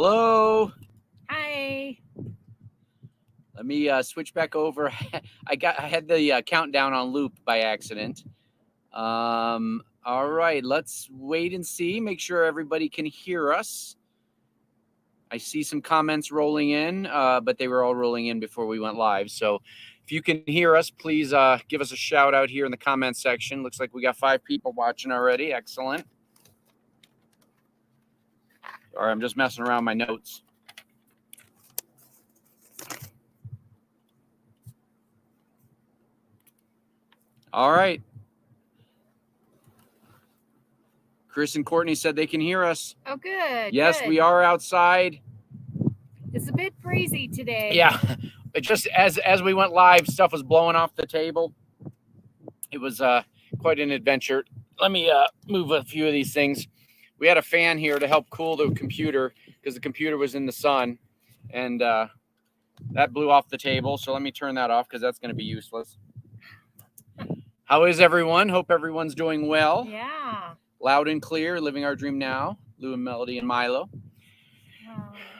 Hello. Hi. Let me switch back over. I had the countdown on loop by accident. All right, let's wait and see. Make sure everybody can hear us. I see some comments rolling in, but they were all rolling in before we went live. So if you can hear us, please give us a shout out here in the comment section. Looks like we got 5 people watching already. Excellent. All right, I'm just messing around my notes. All right. Chris and Courtney said they can hear us. Oh, good. Yes, good. we are outside. It's a bit breezy today. Yeah, it just as we went live, stuff was blowing off the table. It was quite an adventure. Let me move a few of these things. We had a fan here to help cool the computer because the computer was in the sun, and that blew off the table. So let me turn that off because that's going to be useless. How is everyone? Hope everyone's doing well. Yeah. Loud and clear, living our dream now. Lou and Melody and Milo.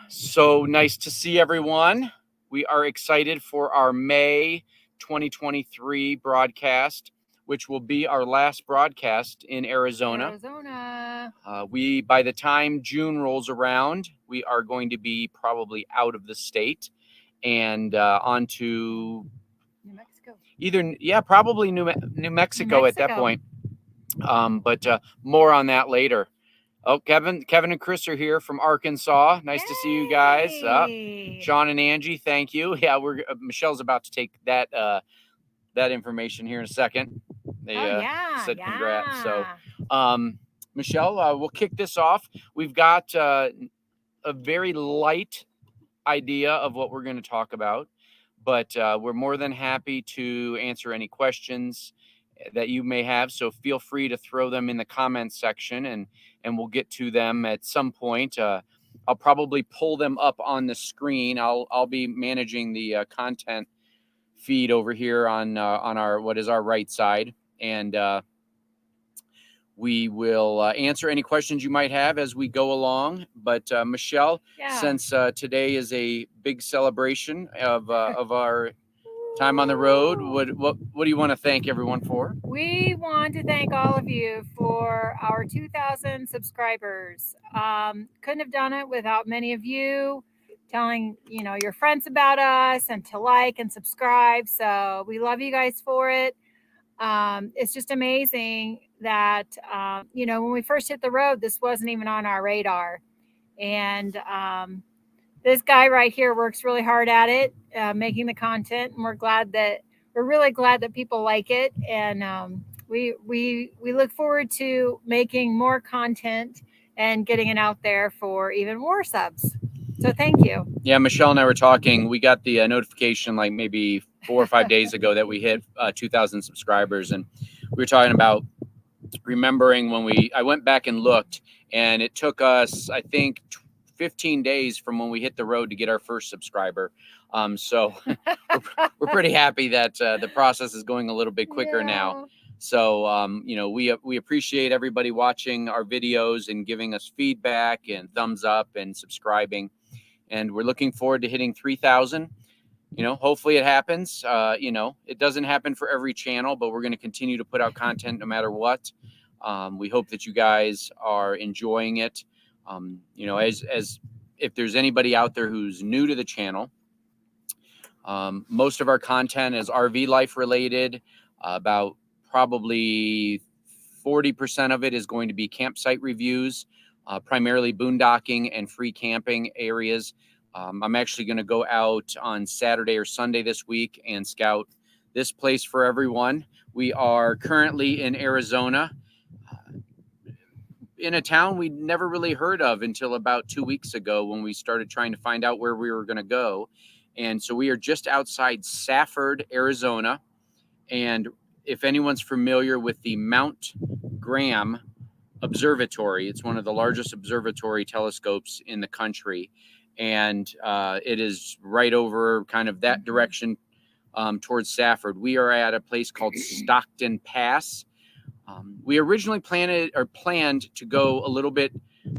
So nice to see everyone. We are excited for our May 2023 broadcast, which will be our last broadcast in Arizona. By the time June rolls around, we are going to be probably out of the state and on to New Mexico. Probably New Mexico at that point. But more on that later. Oh, Kevin and Chris are here from Arkansas. Nice to see you guys. Sean and Angie, thank you. Yeah, Michelle's about to take that information here in a second. They said congrats. So, Michelle, we'll kick this off. We've got a very light idea of what we're going to talk about, but we're more than happy to answer any questions that you may have. So feel free to throw them in the comments section and we'll get to them at some point. I'll probably pull them up on the screen. I'll be managing the content feed over here on our right side, and we will answer any questions you might have as we go along. But Michelle, since today is a big celebration of our time on the road, what do you want to thank everyone for? We want to thank all of you for our 2,000 subscribers. Couldn't have done it without many of you telling your friends about us and to like and subscribe. So we love you guys for it. It's just amazing that when we first hit the road, this wasn't even on our radar, and this guy right here works really hard at it, making the content, and we're really glad that people like it, and we look forward to making more content and getting it out there for even more subs. So thank you. Yeah, Michelle and I were talking. We got the notification like maybe 4 or 5 days ago that we hit 2,000 subscribers, and we were talking about remembering when I went back and looked, and it took us, I think, 15 days from when we hit the road to get our first subscriber. So we're pretty happy that the process is going a little bit quicker now. So, we appreciate everybody watching our videos and giving us feedback and thumbs up and subscribing. And we're looking forward to hitting 3,000. Hopefully it happens. It doesn't happen for every channel, but we're going to continue to put out content no matter what. We hope that you guys are enjoying it. As if there's anybody out there who's new to the channel, most of our content is RV life related. About probably 40% of it is going to be campsite reviews, primarily boondocking and free camping areas. I'm actually going to go out on Saturday or Sunday this week and scout this place for everyone. We are currently in Arizona, in a town we'd never really heard of until about 2 weeks ago when we started trying to find out where we were going to go. And so we are just outside Safford, Arizona. And if anyone's familiar with the Mount Graham Observatory, it's one of the largest observatory telescopes in the country. And it is right over kind of that direction towards Safford. We are at a place called Stockton Pass. We originally planned to go a little bit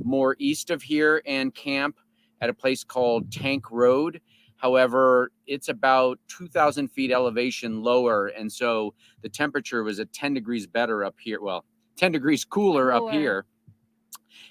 more east of here and camp at a place called Tank Road. However, it's about 2,000 feet elevation lower, and so the temperature was at 10 degrees better up here. Well, 10 degrees cooler up here.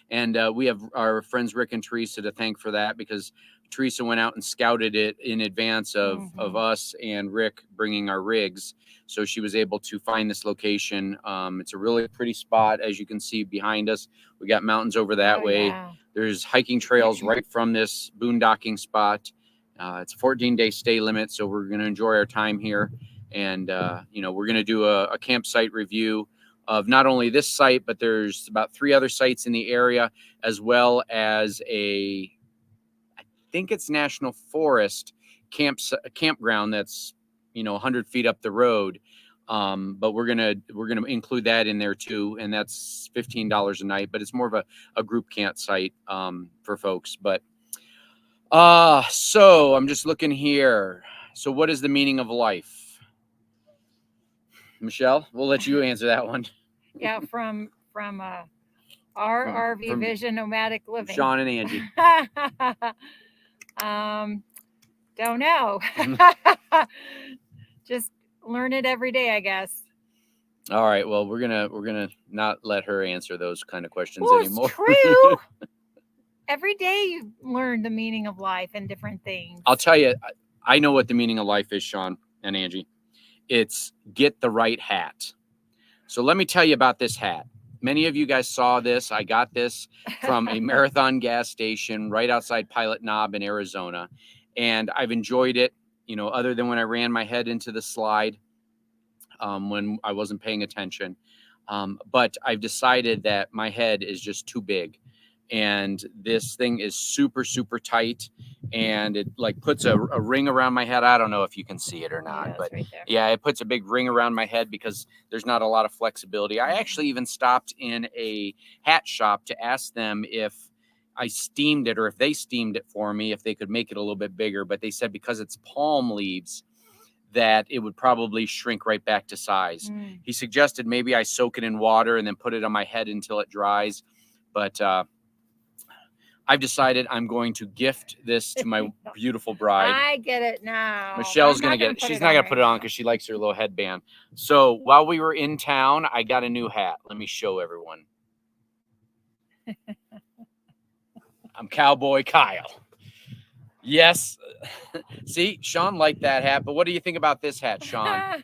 And we have our friends Rick and Teresa to thank for that, because Teresa went out and scouted it in advance of us and Rick bringing our rigs. So she was able to find this location. It's a really pretty spot, as you can see behind us. We got mountains over that way. Yeah. There's hiking trails right from this boondocking spot. It's a 14-day stay limit, so we're going to enjoy our time here. And, we're going to do a campsite review of not only this site, but there's about 3 other sites in the area, as well as I think it's National Forest campground that's 100 feet up the road. But we're gonna include that in there too, and that's $15 a night. But it's more of a group campsite for folks. But so I'm just looking here. So what is the meaning of life? Michelle, we'll let you answer that one. Yeah, from our RV Vision Nomadic Living. Sean and Angie. Don't know. Just learn it every day, I guess. All right. Well, we're gonna not let her answer those kind of questions anymore. It's true. Every day you learn the meaning of life and different things. I'll tell you, I know what the meaning of life is, Sean and Angie. It's get the right hat. So let me tell you about this hat. Many of you guys saw this. I got this from a Marathon gas station right outside Pilot Knob in Arizona. And I've enjoyed it, other than when I ran my head into the slide when I wasn't paying attention. But I've decided that my head is just too big. And this thing is super, super tight. And it puts a ring around my head. I don't know if you can see it or not, but right yeah, it puts a big ring around my head because there's not a lot of flexibility. I actually even stopped in a hat shop to ask them if I steamed it or if they steamed it for me, if they could make it a little bit bigger. But they said because it's palm leaves, that it would probably shrink right back to size. He suggested maybe I soak it in water and then put it on my head until it dries. But I've decided I'm going to gift this to my beautiful bride. I get it now. Michelle's going to get it. She's not going to put it on because she likes her little headband. So while we were in town, I got a new hat. Let me show everyone. I'm Cowboy Kyle. Yes. See, Sean liked that hat. But what do you think about this hat, Sean?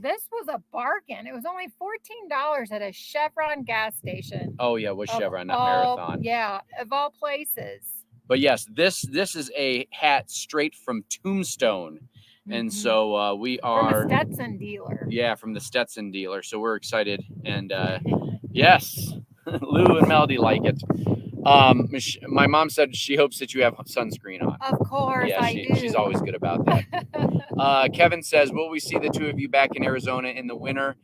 This was a bargain. It was only $14 at a Chevron gas station. Oh yeah, it was Chevron, not Marathon. Yeah, of all places. But yes, this is a hat straight from Tombstone, and so we are from the Stetson dealer. Yeah, from the Stetson dealer. So we're excited, and yes, Lou and Melody like it. My mom said she hopes that you have sunscreen on. Of course, yeah, I do. She's always good about that. Kevin says, will we see the two of you back in Arizona in the winter?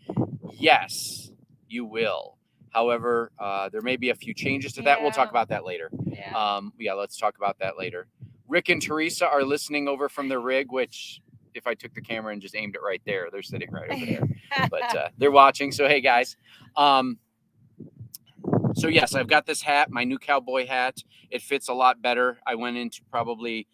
Yes, you will. However, there may be a few changes to that. We'll talk about that later. Yeah, let's talk about that later. Rick and Teresa are listening over from the rig, which if I took the camera and just aimed it right there, they're sitting right over there. But they're watching. So, hey, guys. So, yes, I've got this hat, my new cowboy hat. It fits a lot better. I went into probably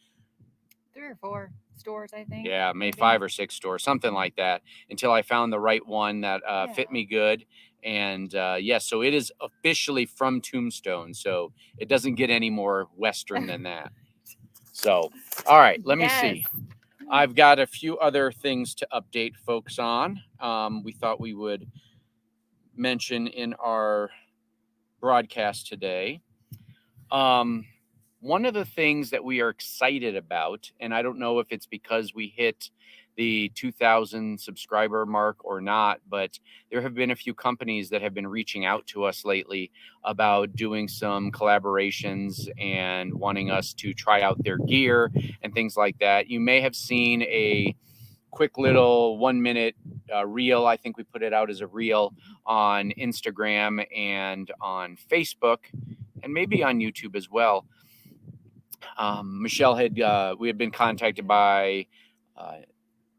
3 or 4 stores, I think. Yeah, maybe 5 or 6 stores, something like that, until I found the right one that fit me good. And, so it is officially from Tombstone. So it doesn't get any more Western than that. So, all right, let me see. I've got a few other things to update folks on. We thought we would mention in our broadcast today. One of the things that we are excited about, and I don't know if it's because we hit the 2,000 subscriber mark or not, but there have been a few companies that have been reaching out to us lately about doing some collaborations and wanting us to try out their gear and things like that. You may have seen a quick little 1-minute reel. I think we put it out as a reel on Instagram and on Facebook and maybe on YouTube as well. Michelle we had been contacted by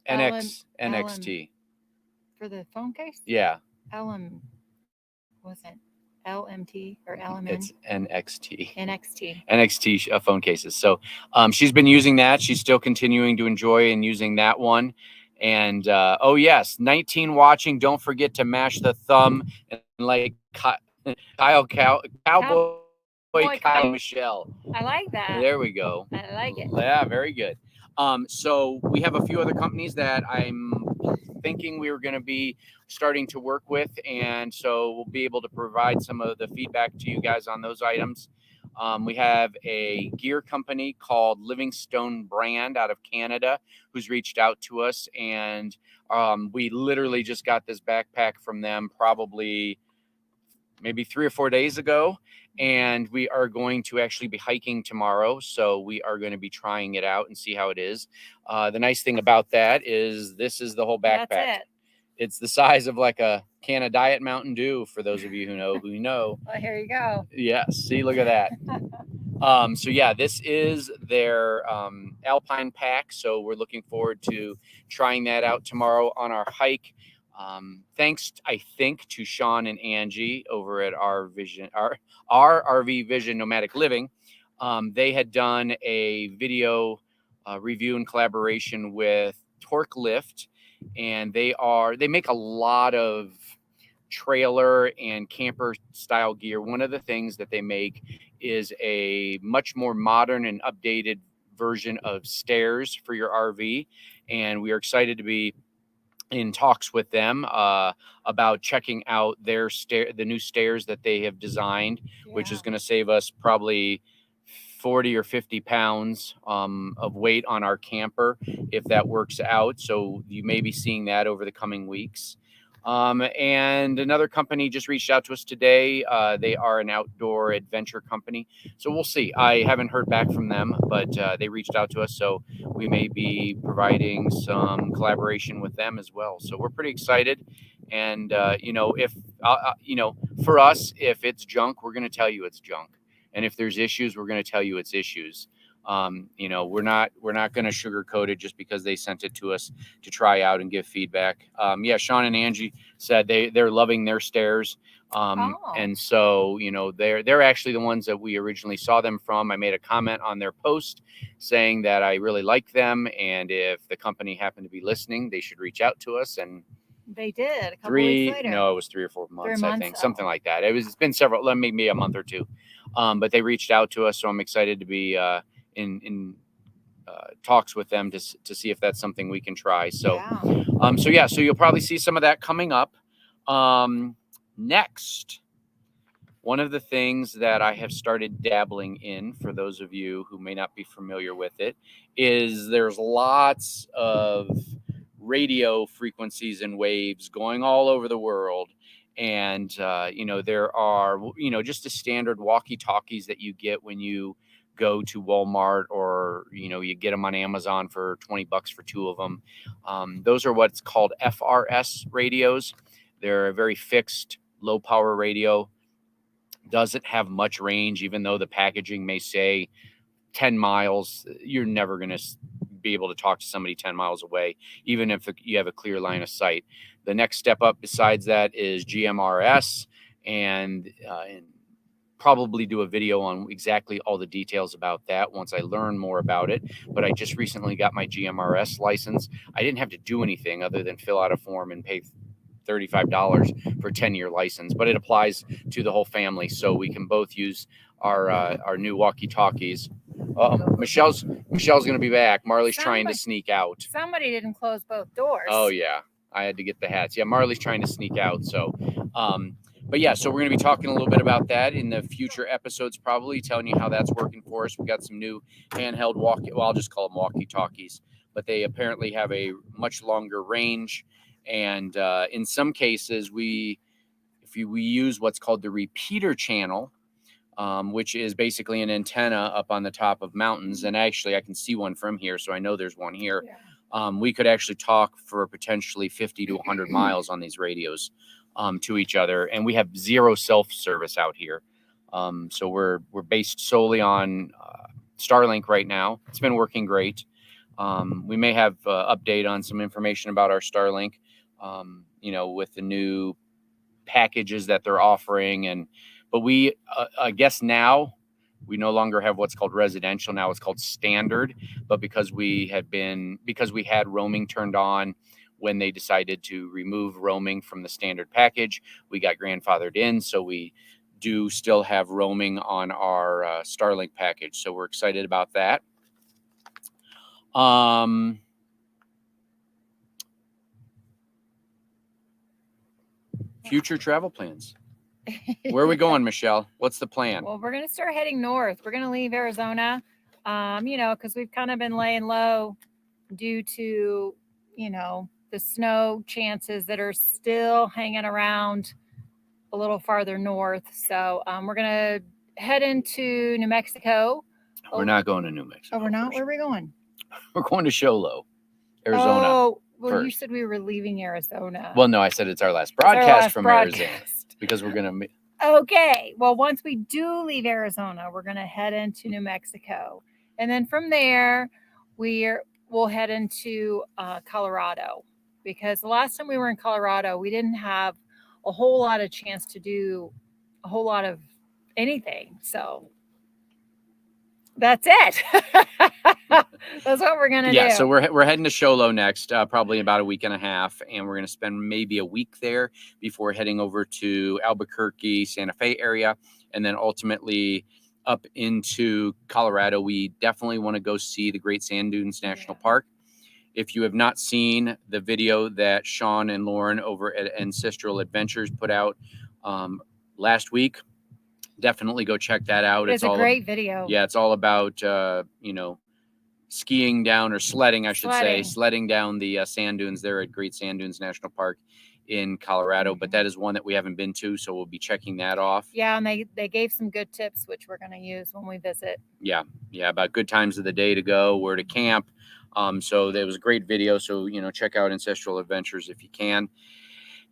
NXT for the phone case. Yeah. Ellen wasn't LMT or LMN? It's NXT. NXT. NXT phone cases. So she's been using that. She's still continuing to enjoy and using that one. And oh yes, 19 watching. Don't forget to mash the thumb and like Cowboy Kyle Michelle. I like that. There we go. I like it. Yeah, very good. So we have a few other companies that I'm thinking we were going to be starting to work with, and so we'll be able to provide some of the feedback to you guys on those items. We have a gear company called Livingstone Brand out of Canada who's reached out to us, and we literally just got this backpack from them probably maybe 3 or 4 days ago, and we are going to actually be hiking tomorrow, so we are going to be trying it out and see how it is. The nice thing about that is this is the whole backpack. That's it. It's the size of like a can of Diet Mountain Dew, for those of you who know. Well, here you go. Yes, see, look at that. So yeah, this is their Alpine pack, so we're looking forward to trying that out tomorrow on our hike. Thanks, I think, to Sean and Angie over at our RV Vision Nomadic Living. They had done a video review in collaboration with Torque Lift, and they make a lot of trailer and camper style gear. One of the things that they make is a much more modern and updated version of stairs for your RV, and we are excited to be in talks with them about checking out the new stairs that they have designed, which is going to save us probably 40 or 50 pounds of weight on our camper if that works out. So you may be seeing that over the coming weeks. And another company just reached out to us today. They are an outdoor adventure company. So we'll see. I haven't heard back from them, but they reached out to us. So we may be providing some collaboration with them as well. So we're pretty excited. And, for us, if it's junk, we're going to tell you it's junk. And if there's issues, we're going to tell you it's issues. We're not going to sugarcoat it just because they sent it to us to try out and give feedback. Sean and Angie said they're loving their stairs. And so, they're actually the ones that we originally saw them from. I made a comment on their post saying that I really like them, and if the company happened to be listening, they should reach out to us. And they did. A couple weeks later. No, it was 3 or 4 months, I think, something like that. It's been several, maybe a month or two. But they reached out to us, so I'm excited to be in talks with them to see if that's something we can try. So, so you'll probably see some of that coming up. Next, one of the things that I have started dabbling in, for those of you who may not be familiar with it, is there's lots of radio frequencies and waves going all over the world. And, there are, just the standard walkie-talkies that you get when you go to Walmart, or, you get them on Amazon for $20 for 2 of them. Those are what's called FRS radios. They're a very fixed, low power radio. Doesn't have much range, even though the packaging may say 10 miles. You're never going to be able to talk to somebody 10 miles away, even if you have a clear line of sight. The next step up besides that is GMRS, and probably do a video on exactly all the details about that once I learn more about it. But I just recently got my GMRS license. I didn't have to do anything other than fill out a form and pay $35 for a 10-year license, but it applies to the whole family, so we can both use our new walkie-talkies. Michelle's going to be back. Marley's trying to sneak out. Somebody didn't close both doors. Oh yeah, I had to get the hats. Yeah, Marley's trying to sneak out. So, but yeah, so we're going to be talking a little bit about that in the future episodes, probably telling you how that's working for us. We got some new handheld I'll just call them walkie-talkies, but they apparently have a much longer range. And in some cases, we use what's called the repeater channel, which is basically an antenna up on the top of mountains. And actually, I can see one from here, so I know there's one here. Yeah. We could actually talk for potentially 50 to 100 miles on these radios to each other. And we have zero self-service out here. So we're based solely on Starlink right now. It's been working great. We may have update on some information about our Starlink, with the new packages that they're offering. And But we, I guess now we no longer have what's called residential. Now it's called standard. But because we had roaming turned on when they decided to remove roaming from the standard package, we got grandfathered in. So we do still have roaming on our Starlink package. So we're excited about that. Future travel plans. Where are we going, Michelle? What's the plan? Well, we're going to start heading north. We're going to leave Arizona, because we've kind of been laying low due to, the snow chances that are still hanging around a little farther north. So we're going to head into New Mexico. We're not going to New Mexico. Oh, we're not? Where are we going? We're going to Show Low, Arizona. Oh, well, first. You said we were leaving Arizona. Well, no, I said it's our last broadcast from Arizona because we're going to. Okay. Well, once we do leave Arizona, we're going to head into New Mexico. And then from there, we'll head into Colorado, because the last time we were in Colorado, we didn't have a whole lot of chance to do a whole lot of anything. So that's it. That's what we're going to do. Yeah, so we're heading to Show Low next, probably about a week and a half, and we're going to spend maybe a week there before heading over to Albuquerque, Santa Fe area, and then ultimately up into Colorado. We definitely want to go see the Great Sand Dunes National Park. If you have not seen the video that Sean and Lauren over at Ancestral Adventures put out last week, definitely go check that out. It's a great video. Yeah, it's all about, skiing down, or sledding, I should say, sledding down the sand dunes there at Great Sand Dunes National Park in Colorado. But that is one that we haven't been to, so we'll be checking that off. Yeah, and they gave some good tips, which we're going to use when we visit. Yeah, about good times of the day to go, where to camp. So there was a great video. So, check out Ancestral Adventures if you can.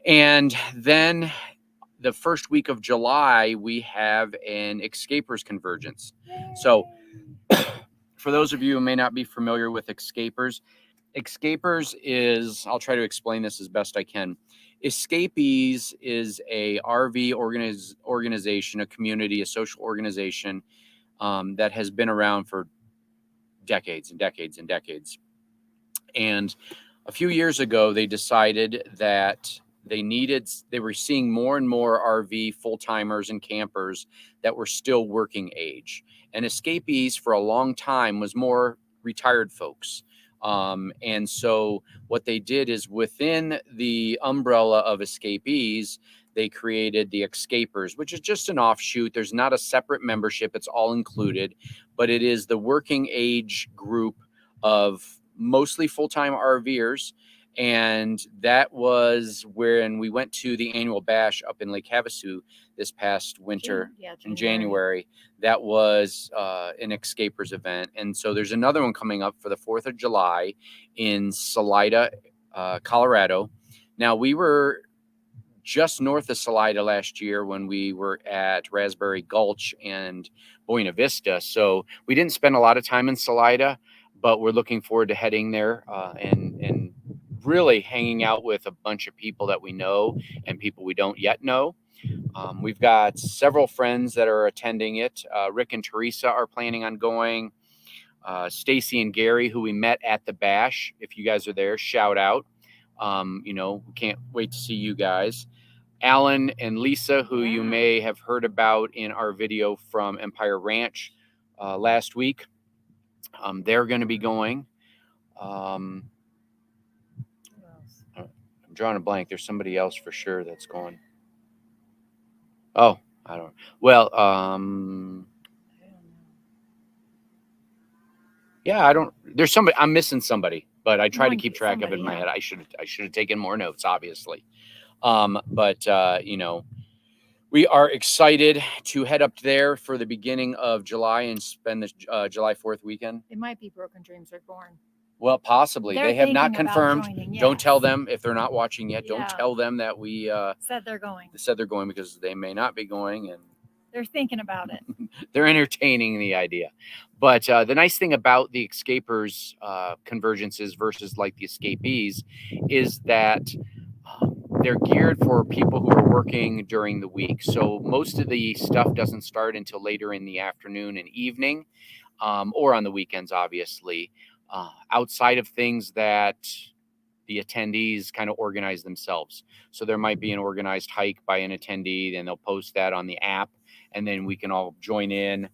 And then the first week of July, we have an Escapers Convergence. Yay. So for those of you who may not be familiar with Escapers is, I'll try to explain this as best I can. Escapees is a RV organization, a community, a social organization that has been around for decades and decades and decades. And a few years ago, they decided that they were seeing more and more RV full-timers and campers that were still working age. And Escapees for a long time was more retired folks. And so what they did is, within the umbrella of Escapees, they created the Escapers, which is just an offshoot. There's not a separate membership. It's all included, but it is the working age group of mostly full-time RVers. And that was when we went to the annual bash up in Lake Havasu this past winter, in January. That was an Escapers event. And so there's another one coming up for the 4th of July in Salida, Colorado. Now, we were just north of Salida last year when we were at Raspberry Gulch and Buena Vista. So we didn't spend a lot of time in Salida, but we're looking forward to heading there and really hanging out with a bunch of people that we know and people we don't yet know. We've got several friends that are attending it. Rick and Teresa are planning on going. Stacy and Gary, who we met at the bash. If you guys are there, shout out. We can't wait to see you guys. Alan and Lisa, who you may have heard about in our video from Empire Ranch last week. They're going to be going. I'm drawing a blank. There's somebody else for sure that's going. Oh, I don't know. Well, yeah, I don't. There's somebody. I'm missing somebody, but I try to keep track of it in my head. I should have taken more notes, obviously. But we are excited to head up there for the beginning of July and spend the July 4th weekend. It might be Broken Dreams Are Born. Well, possibly. They have not confirmed. Joining, yes. Don't tell them if they're not watching yet. Don't tell them that we said they're going. Because they may not be going, and they're thinking about it. They're entertaining the idea. But the nice thing about the Escapers convergences versus like the Escapees is that they're geared for people who are working during the week. So most of the stuff doesn't start until later in the afternoon and evening, or on the weekends, obviously, outside of things that the attendees kind of organize themselves. So there might be an organized hike by an attendee, and they'll post that on the app, and then we can all join in.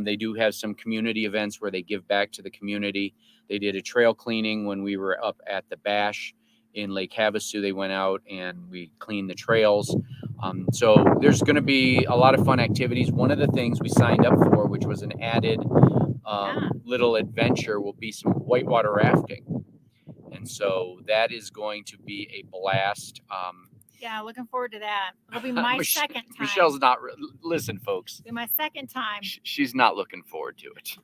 They do have some community events where they give back to the community. They did a trail cleaning when we were up at the Bash in Lake Havasu. They went out and we cleaned the trails. So there's going to be a lot of fun activities. One of the things we signed up for, which was an added little adventure, will be some whitewater rafting. And so that is going to be a blast. Yeah, looking forward to that. It'll be my second time. Michelle's not. Listen, folks. It'll be my second time. She's not looking forward to it.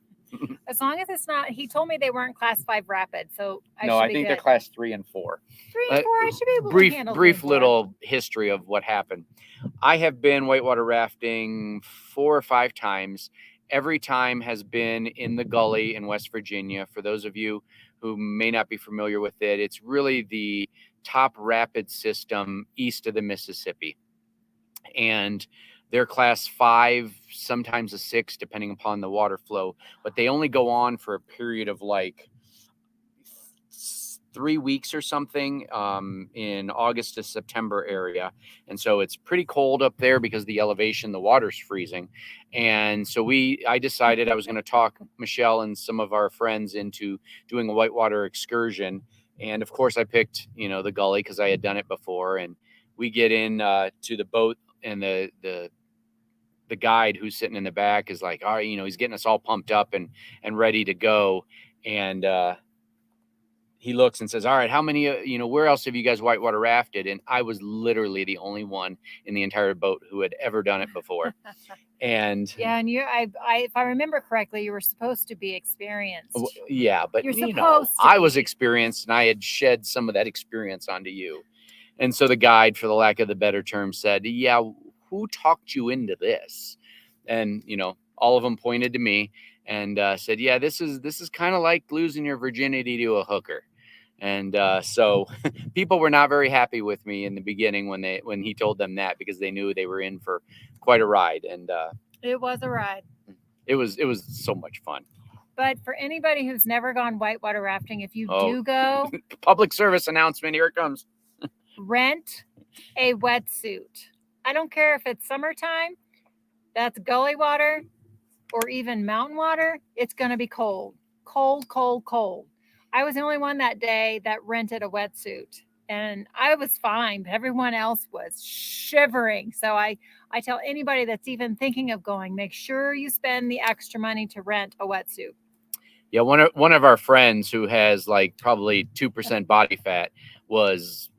As long as it's not. He told me they weren't class 5 rapid, so I think they're class 3 and 4. 3 and 4. I should be able to handle. Brief little history of what happened. I have been whitewater rafting 4 or 5 times. Every time has been in the Gully in West Virginia. For those of you who may not be familiar with it, it's really the top rapid system east of the Mississippi. And they're class 5, sometimes a 6, depending upon the water flow. But they only go on for a period of like 3 weeks or something, in August to September area. And so it's pretty cold up there because the elevation, the water's freezing. And so I decided I was going to talk Michelle and some of our friends into doing a whitewater excursion. And of course I picked, the Gully because I had done it before. And we get in to the boat, and the guide who's sitting in the back is like, all right, he's getting us all pumped up and ready to go. And he looks and says, all right, how many, where else have you guys whitewater rafted? And I was literally the only one in the entire boat who had ever done it before. And yeah, and if I remember correctly, you were supposed to be experienced. Yeah, but you're supposed to I was experienced, and I had shed some of that experience onto you. And so the guide, for the lack of the better term, said, yeah, who talked you into this? And, all of them pointed to me and said, yeah, this is kind of like losing your virginity to a hooker. And so people were not very happy with me in the beginning when he told them that, because they knew they were in for quite a ride. And it was a ride. It was so much fun. But for anybody who's never gone whitewater rafting, if you do go, public service announcement, here it comes. Rent a wetsuit. I don't care if it's summertime, that's gully water, or even mountain water. It's going to be cold. I was the only one that day that rented a wetsuit, and I was fine, but everyone else was shivering. So I tell anybody that's even thinking of going, make sure you spend the extra money to rent a wetsuit. Yeah, one of our friends who has like probably 2% body fat was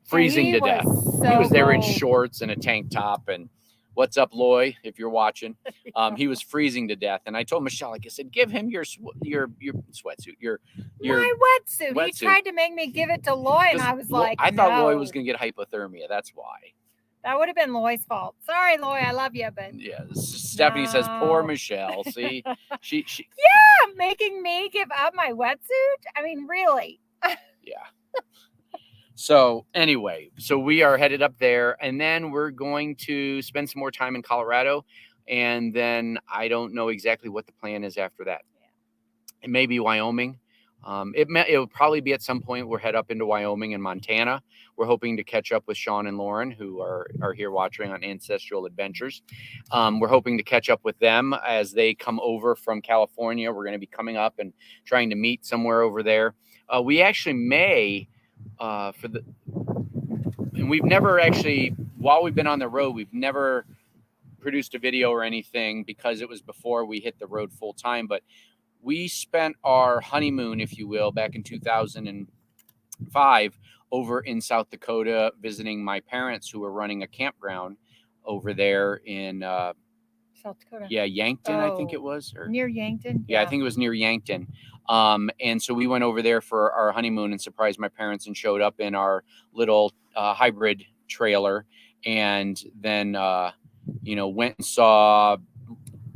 freezing to death. He was there in shorts and a tank top. And what's up, Loy? If you're watching, he was freezing to death. And I told Michelle, like I said, give him your sweatsuit, my wetsuit. He tried to make me give it to Loy, and I was like, I thought Loy was going to get hypothermia. That's why. That would have been Loy's fault. Sorry, Loy, I love you, but yeah. Stephanie says, poor Michelle. See, she yeah, making me give up my wetsuit. I mean, really. Yeah. So anyway, we are headed up there, and then we're going to spend some more time in Colorado, and then I don't know exactly what the plan is after that. It may be Wyoming. It will probably be at some point we'll head up into Wyoming and Montana. We're hoping to catch up with Sean and Lauren, who are here watching on Ancestral Adventures. We're hoping to catch up with them as they come over from California. We're going to be coming up and trying to meet somewhere over there. We actually may, and we've never actually, while we've been on the road, we've never produced a video or anything because it was before we hit the road full time. But we spent our honeymoon, if you will, back in 2005 over in South Dakota, visiting my parents who were running a campground over there in South Dakota. Yeah, Yankton, I think it was. Or, near Yankton? Yeah, I think it was near Yankton. And so we went over there for our honeymoon and surprised my parents and showed up in our little hybrid trailer, and then, went and saw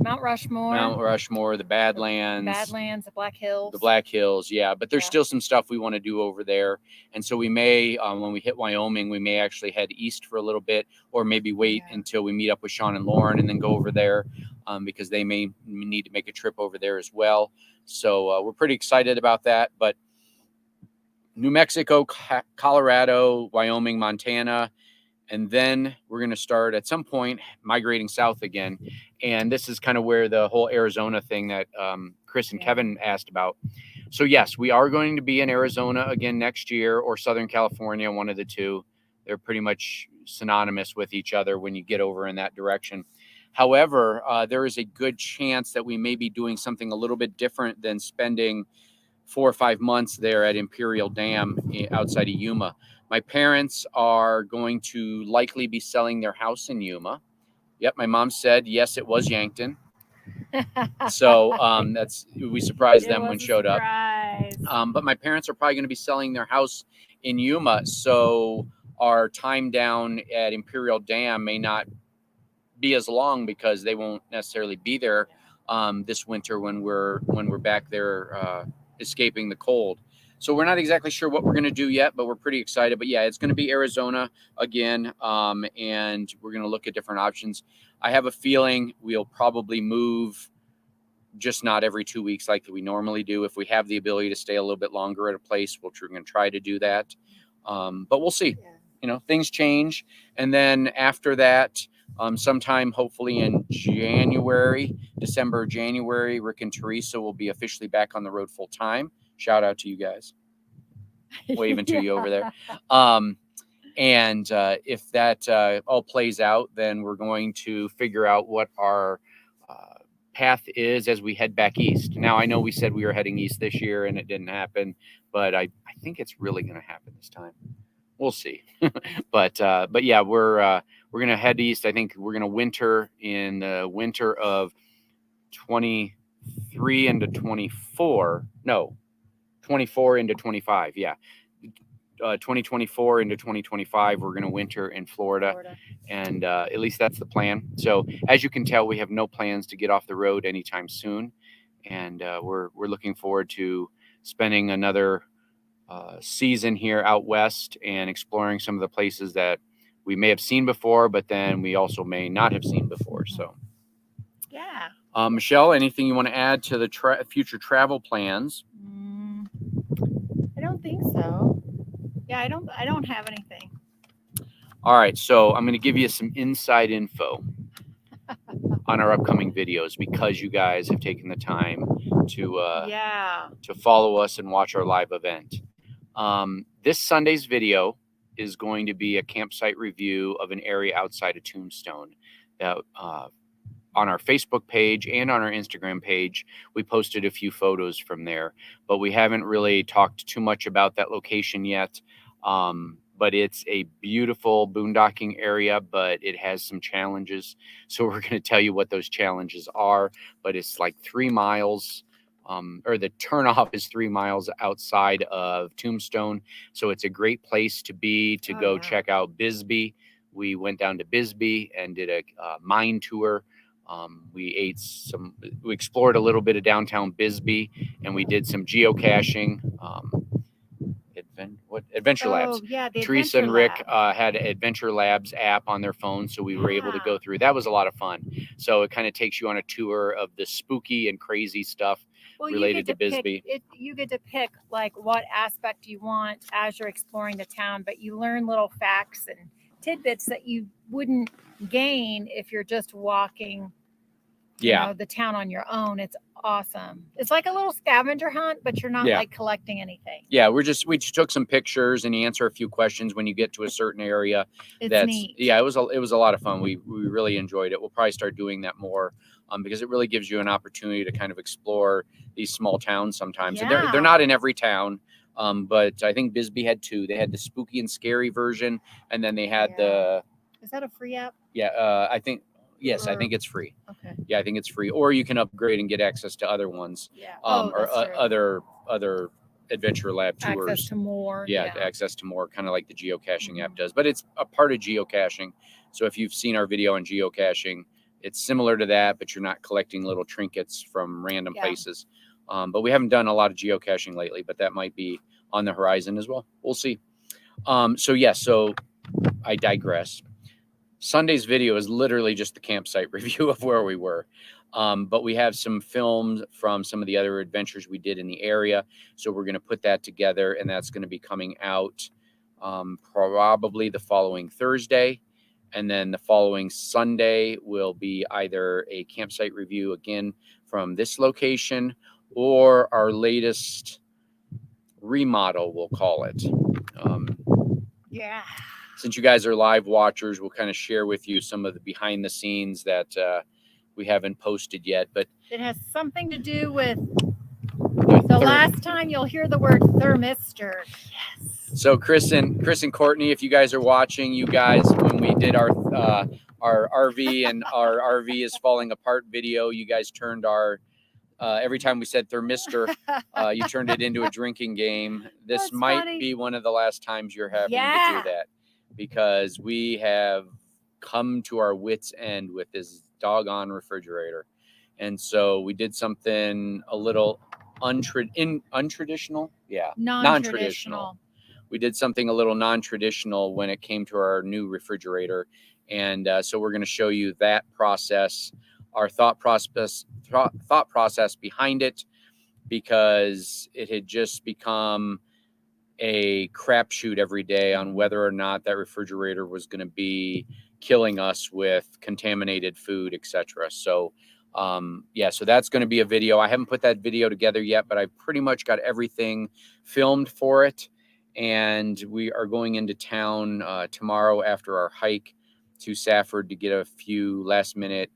Mount Rushmore, the Badlands, the Black Hills. the Black Hills. Yeah, but there's Yeah. still some stuff we want to do over there. And so we may, when we hit Wyoming, we may actually head east for a little bit, or maybe wait Yeah. until we meet up with Sean and Lauren and then go over there, because they may need to make a trip over there as well. So we're pretty excited about that. But New Mexico, Colorado, Wyoming, Montana, and then we're going to start at some point migrating south again. And this is kind of where the whole Arizona thing that Chris and Yeah. Kevin asked about. So yes, we are going to be in Arizona again next year, or Southern California, one of the two. They're pretty much synonymous with each other when you get over in that direction. However, there is a good chance that we may be doing something a little bit different than spending 4 or 5 months there at Imperial Dam outside of Yuma. My parents are going to likely be selling their house in Yuma. Yep, my mom said yes, it was Yankton. So we surprised them when showed up. But my parents are probably going to be selling their house in Yuma, so our time down at Imperial Dam may not be as long because they won't necessarily be there this winter when we're back there escaping the cold. So we're not exactly sure what we're going to do yet, but we're pretty excited. But yeah, it's going to be Arizona again, and we're going to look at different options. I have a feeling we'll probably move, just not every 2 weeks like we normally do. If we have the ability to stay a little bit longer at a place, we're going to try to do that. But we'll see. Yeah. You know, things change. And then after that, sometime hopefully in December, January, Rick and Teresa will be officially back on the road full time. Shout out to you guys. Waving to you over there. And if that all plays out, then we're going to figure out what our path is as we head back east. Now, I know we said we were heading east this year and it didn't happen, but I think it's really going to happen this time. We'll see. But yeah, we're going to head east. I think we're going to winter in the winter of 23 into 24. No, 24 into 25. Yeah. 2024 into 2025, we're going to winter in Florida. And at least that's the plan. So as you can tell, we have no plans to get off the road anytime soon. And we're looking forward to spending another season here out west and exploring some of the places that we may have seen before, but then we also may not have seen before. So yeah. Michelle, anything you want to add to the future travel plans? I don't think so. Yeah, I don't have anything. All right, so I'm going to give you some inside info on our upcoming videos because you guys have taken the time to follow us and watch our live event. This Sunday's video is going to be a campsite review of an area outside of Tombstone. On our Facebook page and on our Instagram page, we posted a few photos from there, but we haven't really talked too much about that location yet. But it's a beautiful boondocking area, but it has some challenges. So we're going to tell you what those challenges are, but it's like 3 miles, or the turnoff is 3 miles outside of Tombstone. So it's a great place to be, to go check out Bisbee. We went down to Bisbee and did a mine tour. We explored a little bit of downtown Bisbee, and we did some geocaching. Adventure Labs. Yeah, Teresa and Rick had Adventure Labs app on their phone, so we were able to go through. That was a lot of fun. So it kind of takes you on a tour of the spooky and crazy stuff related to Bisbee. You get to pick like what aspect you want as you're exploring the town, but you learn little facts and tidbits that you wouldn't gain if you're just walking the town on your own. It's awesome. It's like a little scavenger hunt, but you're not like collecting anything. Yeah, we just took some pictures and you answer a few questions when you get to a certain area. It's neat. Yeah, it was a lot of fun. We really enjoyed it. We'll probably start doing that more because it really gives you an opportunity to kind of explore these small towns sometimes. And they're not in every town. But I think Bisbee had 2. They had the spooky and scary version, and then they had Is that a free app? Yeah, I think. Yes, I think it's free. Okay. Yeah, I think it's free. Or you can upgrade and get access to other ones. Yeah. Other Adventure Lab tours. Access to more. Yeah, access to more, kind of like the geocaching app does. But it's a part of geocaching. So if you've seen our video on geocaching, it's similar to that, but you're not collecting little trinkets from random Yeah. places. But we haven't done a lot of geocaching lately, but that might be on the horizon as well. We'll see. So I digress. Sunday's video is literally just the campsite review of where we were. But we have some films from some of the other adventures we did in the area. So we're going to put that together, and that's going to be coming out probably the following Thursday. And then the following Sunday will be either a campsite review again from this location or our latest remodel, we'll call it. Yeah. Since you guys are live watchers, we'll kind of share with you some of the behind the scenes that we haven't posted yet. But It has something to do with the last time you'll hear the word thermistor. Yes. So Chris and Courtney, if you guys are watching, you guys, when we did our RV and our RV is falling apart video, you guys turned our every time we said thermistor, you turned it into a drinking game. This That's might funny. be one of the last times you're having to Yeah. do that, because we have come to our wits' end with this doggone refrigerator. And so we did something a little untraditional. Yeah. Non-traditional. We did something a little non-traditional when it came to our new refrigerator. And so we're going to show you that process, our thought process behind it, because it had just become a crapshoot every day on whether or not that refrigerator was going to be killing us with contaminated food, etc. So so that's going to be a video. I haven't put that video together yet, but I pretty much got everything filmed for it. And we are going into town tomorrow after our hike to Safford to get a few last minute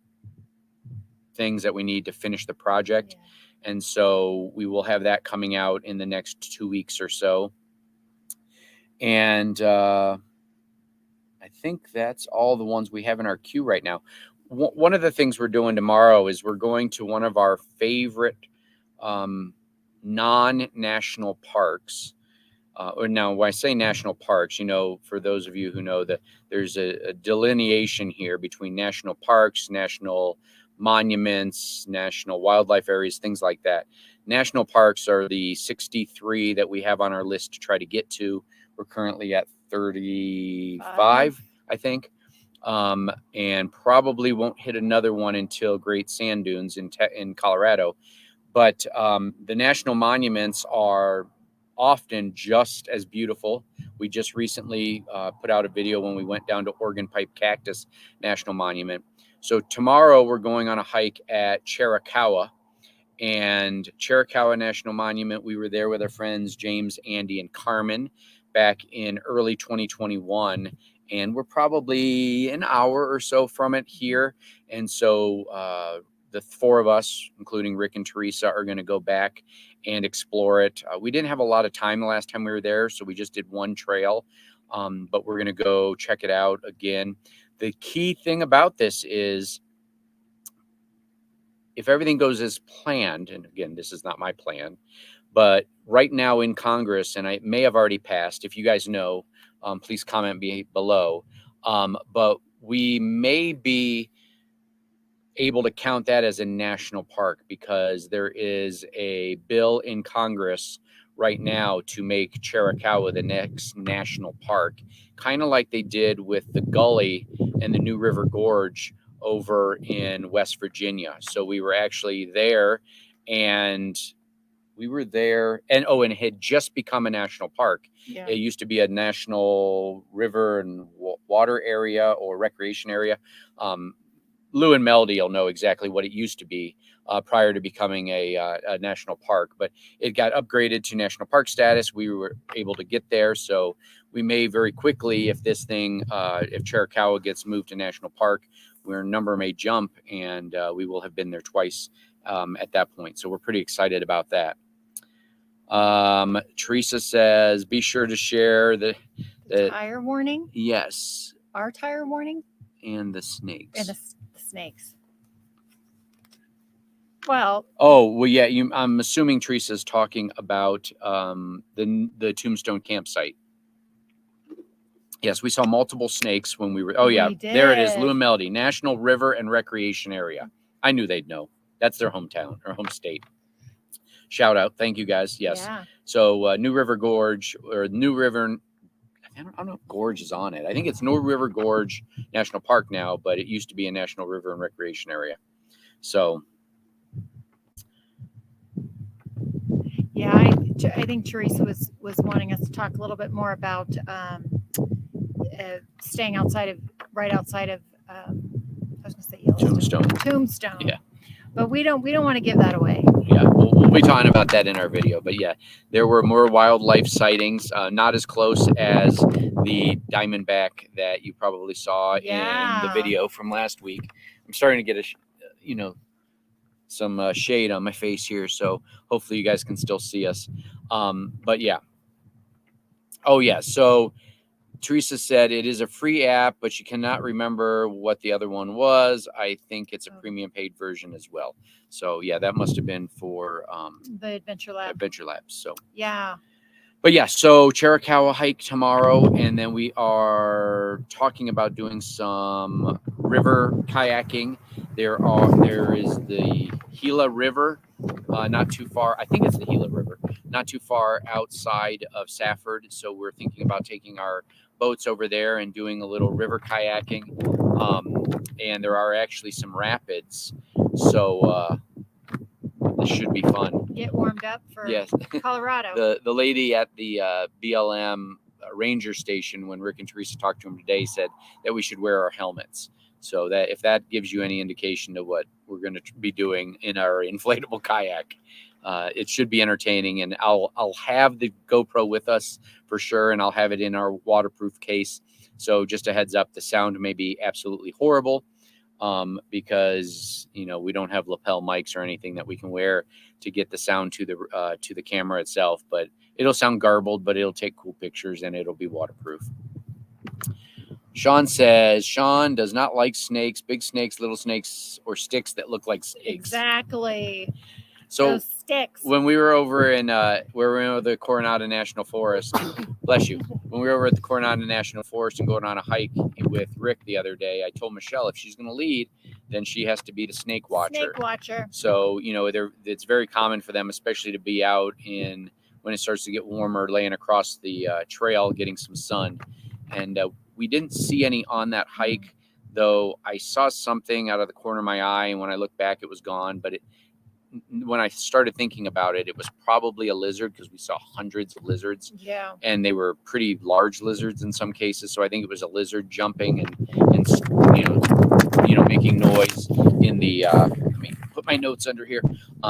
things that we need to finish the project. Yeah. And so we will have that coming out in the next 2 weeks or so. And I think that's all the ones we have in our queue right now. One of the things we're doing tomorrow is we're going to one of our favorite non-national parks. Now, when I say national parks, for those of you who know that there's a delineation here between national parks, national monuments, national wildlife areas, things like that. National parks are the 63 that we have on our list to try to get to. We're currently at 35, I think, and probably won't hit another one until Great Sand Dunes in Colorado. But the national monuments are often just as beautiful. We just recently put out a video when we went down to Organ Pipe Cactus National Monument. So tomorrow we're going on a hike at Chiricahua, and Chiricahua National Monument. We were there with our friends James, Andy, and Carmen back in early 2021, and we're probably an hour or so from it here. And so the four of us, including Rick and Teresa, are going to go back and explore it. We didn't have a lot of time the last time we were there, so we just did one trail, but we're going to go check it out again. The key thing about this is, if everything goes as planned, and again, this is not my plan, but right now in Congress, and it may have already passed, if you guys know, please comment below, but we may be able to count that as a national park, because there is a bill in Congress right now to make Chiricahua the next national park, kind of like they did with the Gully and the New River Gorge over in West Virginia. So we were actually there, and it had just become a national park. Yeah. It used to be a national river and water area or recreation area. Lou and Melody will know exactly what it used to be prior to becoming a national park, but it got upgraded to national park status. We were able to get there, so we may very quickly, if Chiricahua gets moved to national park, our number may jump, and we will have been there twice at that point. So we're pretty excited about that. Teresa says, be sure to share the tire warning. Yes. Our tire warning. And the snakes. And the snakes. Well. Oh, well, yeah. I'm assuming Teresa's talking about the Tombstone campsite. Yes, we saw multiple snakes when we were. Oh, yeah. We There it is. did. Lou and Melody, National River and Recreation Area. I knew they'd know. That's their hometown or home state. Shout out. Thank you, guys. Yes. Yeah. So New River Gorge or New River. I don't know if Gorge is on it. I think it's New River Gorge National Park now, but it used to be a National River and Recreation Area. So. Yeah, I think Teresa was wanting us to talk a little bit more about staying right outside of I was going to say Yellowstone. Tombstone. Yeah. But we don't want to give that away. Yeah, we'll be talking about that in our video. But yeah, there were more wildlife sightings, not as close as the diamondback that you probably saw in the video from last week. I'm starting to get some shade on my face here, so hopefully you guys can still see us. But yeah. Oh yeah, so Teresa said it is a free app, but she cannot remember what the other one was. I think it's a premium paid version as well. So yeah, that must have been for the Adventure Lab. Adventure Labs. So yeah. But yeah, so Chiricahua hike tomorrow, and then we are talking about doing some river kayaking. There is the Gila River, not too far. I think it's the Gila River, not too far outside of Safford. So we're thinking about taking our boats over there and doing a little river kayaking. And there are actually some rapids, so this should be fun. Get warmed up for Colorado. The lady at the BLM ranger station, when Rick and Teresa talked to him today, said that we should wear our helmets. So that if that gives you any indication of what we're going to be doing in our inflatable kayak, it should be entertaining. And I'll have the GoPro with us for sure, and I'll have it in our waterproof case. So just a heads up, the sound may be absolutely horrible because we don't have lapel mics or anything that we can wear to get the sound to the camera itself. But it'll sound garbled, but it'll take cool pictures and it'll be waterproof. Sean says Sean does not like snakes, big snakes, little snakes, or sticks that look like snakes. Exactly. So those sticks. When we were over in the Coronado National Forest, bless you. When we were over at the Coronado National Forest and going on a hike with Rick the other day, I told Michelle if she's going to lead, then she has to be the snake watcher. Snake watcher. So it's very common for them, especially to be out when it starts to get warmer, laying across the trail, getting some sun. And we didn't see any on that hike, though I saw something out of the corner of my eye, and when I looked back, it was gone. But when I started thinking about it, it was probably a lizard because we saw hundreds of lizards. Yeah. And they were pretty large lizards in some cases. So I think it was a lizard jumping and making noise in the, let me put my notes under here,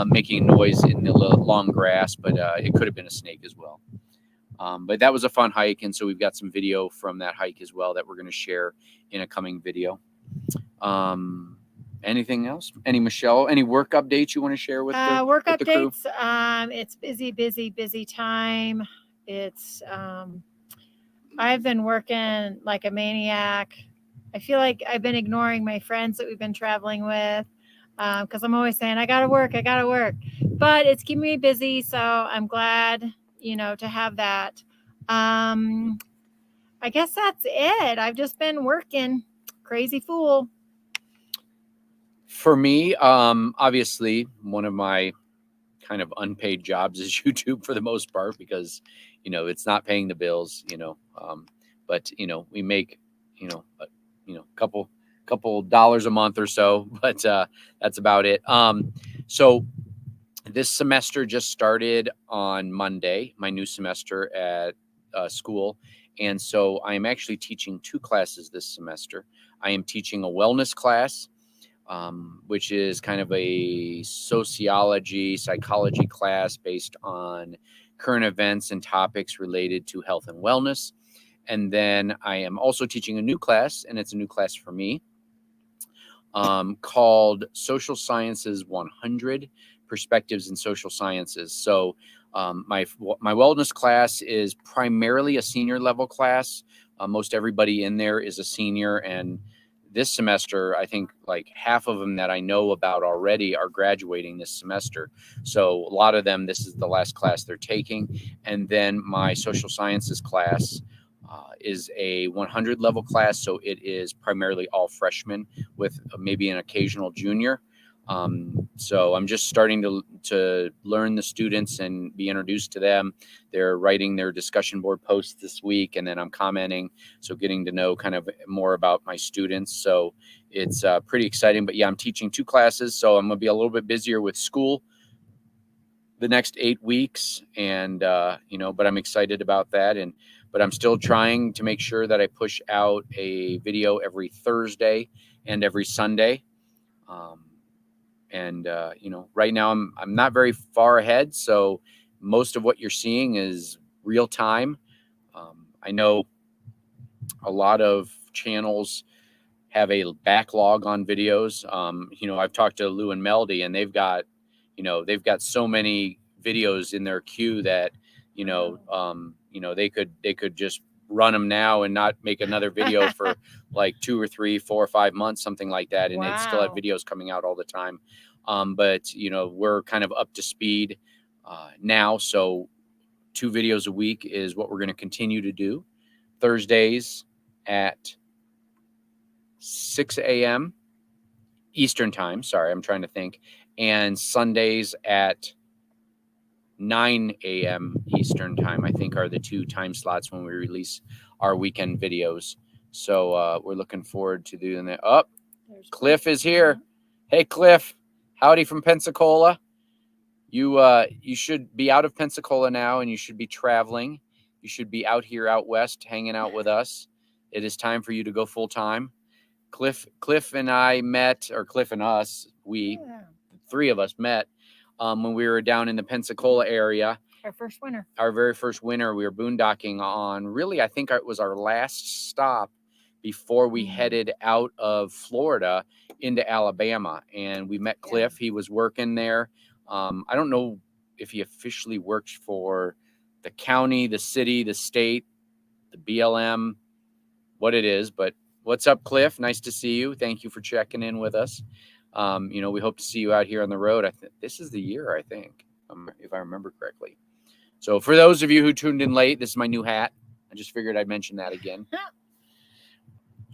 making noise in the long grass, but it could have been a snake as well. But that was a fun hike. And so we've got some video from that hike as well that we're going to share in a coming video. Anything else? Michelle, any work updates you want to share with the work with updates? The crew? It's busy time. It's I've been working like a maniac. I feel like I've been ignoring my friends that we've been traveling with because I'm always saying I gotta work, but it's keeping me busy. So I'm glad to have that. I guess that's it. I've just been working, crazy fool. For me, obviously, one of my kind of unpaid jobs is YouTube for the most part because, it's not paying the bills, but, we make, a couple dollars a month or so, but that's about it. So this semester just started on Monday, my new semester at school. And so I am actually teaching 2 classes this semester. I am teaching a wellness class, which is kind of a psychology class based on current events and topics related to health and wellness. And then I am also teaching a new class, and it's a new class for me, called Social Sciences 100, Perspectives in Social Sciences. So my wellness class is primarily a senior level class. Most everybody in there is a senior, and this semester, I think like half of them that I know about already are graduating this semester. So a lot of them, this is the last class they're taking. And then my social sciences class, is a 100 level class, so it is primarily all freshmen with maybe an occasional junior. So I'm just starting to learn the students and be introduced to them. They're writing their discussion board posts this week, and then I'm commenting, so getting to know kind of more about my students. So it's pretty exciting. But yeah, I'm teaching 2 classes, so I'm going to be a little bit busier with school the next 8 weeks, and but I'm excited about that. But I'm still trying to make sure that I push out a video every Thursday and every Sunday. Right now I'm not very far ahead, so most of what you're seeing is real time. I know a lot of channels have a backlog on videos. I've talked to Lou and Melody, and they've got so many videos in their queue that they could just run them now and not make another video for like 2 or 3, 4 or 5 months, something like that, and they'd still have videos coming out all the time. But we're kind of up to speed now, so 2 videos a week is what we're going to continue to do. Thursdays at 6 a.m. Eastern time. Sorry, I'm trying to think. And Sundays at 9 a.m. Eastern time, I think, are the 2 time slots when we release our weekend videos. So we're looking forward to doing that. Oh, Cliff is here. Hey, Cliff. Howdy from Pensacola. You should be out of Pensacola now, and you should be traveling. You should be out here out west hanging out with us. It is time for you to go full time. Cliff and I met, or Cliff and us, we 3 of us met when we were down in the Pensacola area. Our first winter. Our very first winter. We were boondocking on, really, I think it was our last stop before we headed out of Florida into Alabama. And we met Cliff. He was working there. I don't know if he officially works for the county, the city, the state, the BLM, what it is. But what's up, Cliff? Nice to see you. Thank you for checking in with us. We hope to see you out here on the road. This is the year, I think, if I remember correctly. So for those of you who tuned in late, this is my new hat. I just figured I'd mention that again.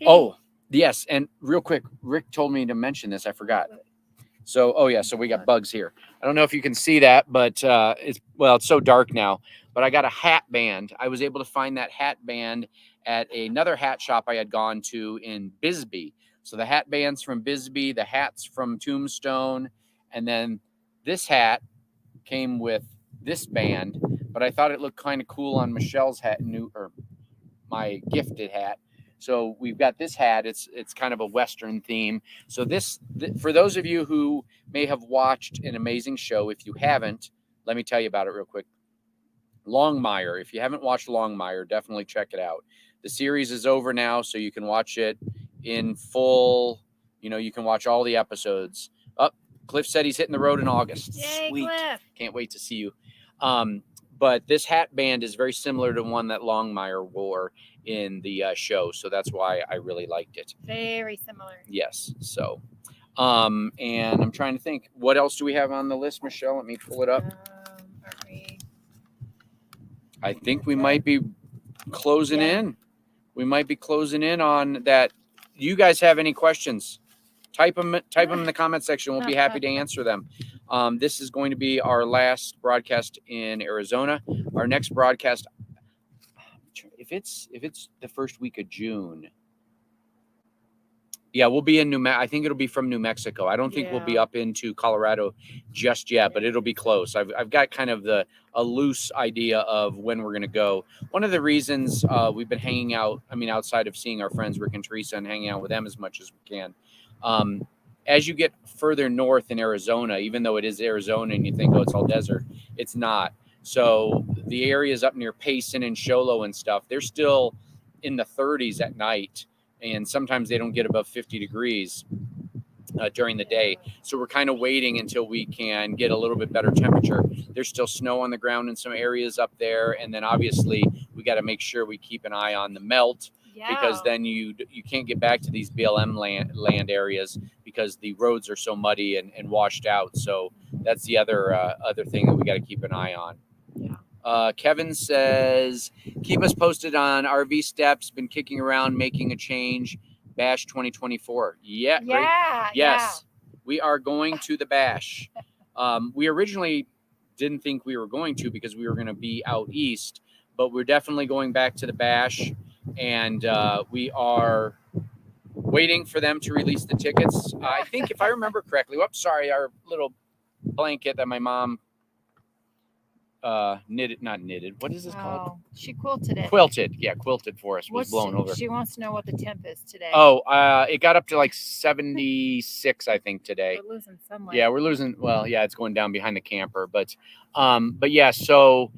Oh, yes. And real quick, Rick told me to mention this. I forgot. So, so we got bugs here. I don't know if you can see that, but it's so dark now. But I got a hat band. I was able to find that hat band at another hat shop I had gone to in Bisbee. So the hat band's from Bisbee, the hat's from Tombstone, and then this hat came with this band. But I thought it looked kind of cool on Michelle's hat, my gifted hat. So we've got this hat. It's kind of a Western theme. So for those of you who may have watched an amazing show, if you haven't, let me tell you about it real quick. Longmire. If you haven't watched Longmire, definitely check it out. The series is over now, so you can watch it in full. You can watch all the episodes. Cliff said he's hitting the road in August. Yay, Sweet. Cliff. Can't wait to see you. But this hat band is very similar to one that Longmire wore in the show. So that's why I really liked it. Very similar. Yes. So, and I'm trying to think, what else do we have on the list, Michelle? Let me pull it up. I think we might be closing in. We might be closing in on that. You guys have any questions? Type them in the comment section. We'll be happy to answer them. This is going to be our last broadcast in Arizona. Our next broadcast, if it's the first week of June, we'll be in I think it'll be from New Mexico. I don't think we'll be up into Colorado just yet, but it'll be close. I've got kind of a loose idea of when we're going to go. One of the reasons we've been hanging out, outside of seeing our friends Rick and Teresa and hanging out with them as much as we can. As you get further north in Arizona, even though it is Arizona and you think, it's all desert, it's not. So the areas up near Payson and Show Low and stuff, they're still in the 30s at night. And sometimes they don't get above 50 degrees during the day. So we're kind of waiting until we can get a little bit better temperature. There's still snow on the ground in some areas up there. And then obviously we got to make sure we keep an eye on the melt, because then you can't get back to these BLM land areas because the roads are so muddy and washed out. So that's the other thing that we got to keep an eye on. Kevin says, keep us posted on RV steps. Been kicking around, making a change. Bash 2024. Yeah, great. Yeah. Yes, we are going to the Bash. We originally didn't think we were going to because we were going to be out east, but we're definitely going back to the Bash, and we are waiting for them to release the tickets. I think, if I remember correctly, whoops, sorry, our little blanket that my mom not knitted. What is this called? Oh, she quilted it. Quilted. Yeah, quilted for us was blown over. She wants to know what the temp is today. Oh, it got up to like 76, I think, today. We're losing sunlight. Yeah, we're losing. Well, yeah, it's going down behind the camper, but yeah. So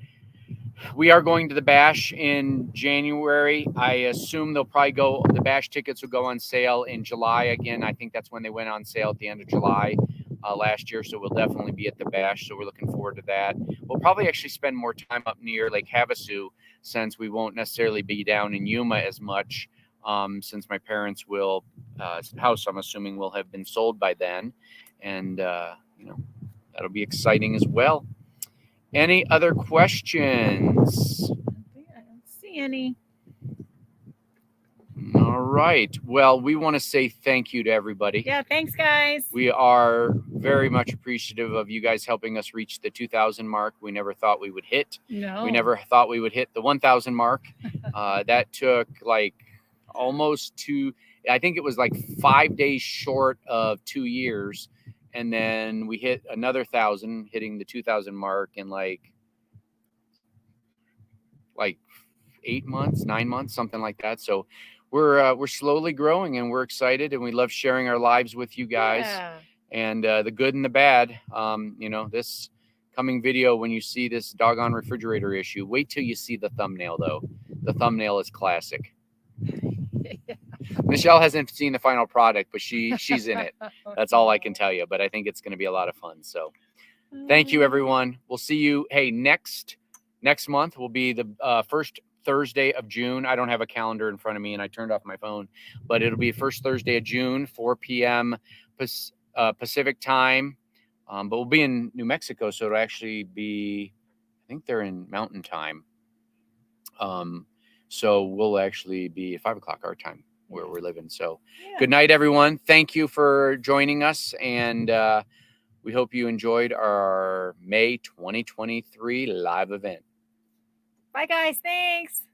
we are going to the Bash in January. I assume they'll probably go. The Bash tickets will go on sale in July again. I think that's when they went on sale at the end of July last year. So we'll definitely be at the Bash. So we're looking forward to that. We'll probably actually spend more time up near Lake Havasu since we won't necessarily be down in Yuma as much. Since my parents will house, I'm assuming, will have been sold by then, and that'll be exciting as well. Any other questions? I don't see any. All right. Well, we want to say thank you to everybody. Yeah, thanks, guys. We are very much appreciative of you guys helping us reach the 2,000 mark. We never thought we would hit. No. We never thought we would hit the 1,000 mark. That took like almost I think it was like 5 days short of 2 years. And then we hit another 1,000, hitting the 2,000 mark in like 8 months, 9 months, something like that. So we're slowly growing, and we're excited, and we love sharing our lives with you guys. Yeah. And the good and the bad. This coming video, when you see this doggone refrigerator issue, wait till you see the thumbnail, though. The thumbnail is classic. Michelle hasn't seen the final product, but she's in it. That's all I can tell you. But I think it's going to be a lot of fun. So thank you, everyone. We'll see you. Hey, next month will be the first Thursday of June. I don't have a calendar in front of me, and I turned off my phone. But it'll be first Thursday of June, 4 p.m. Pacific time. But we'll be in New Mexico, so it'll actually be, I think they're in Mountain Time. So we'll actually be at 5 o'clock our time where we're living. So Good night, everyone. Thank you for joining us. And we hope you enjoyed our May 2023 live event. Bye, guys. Thanks.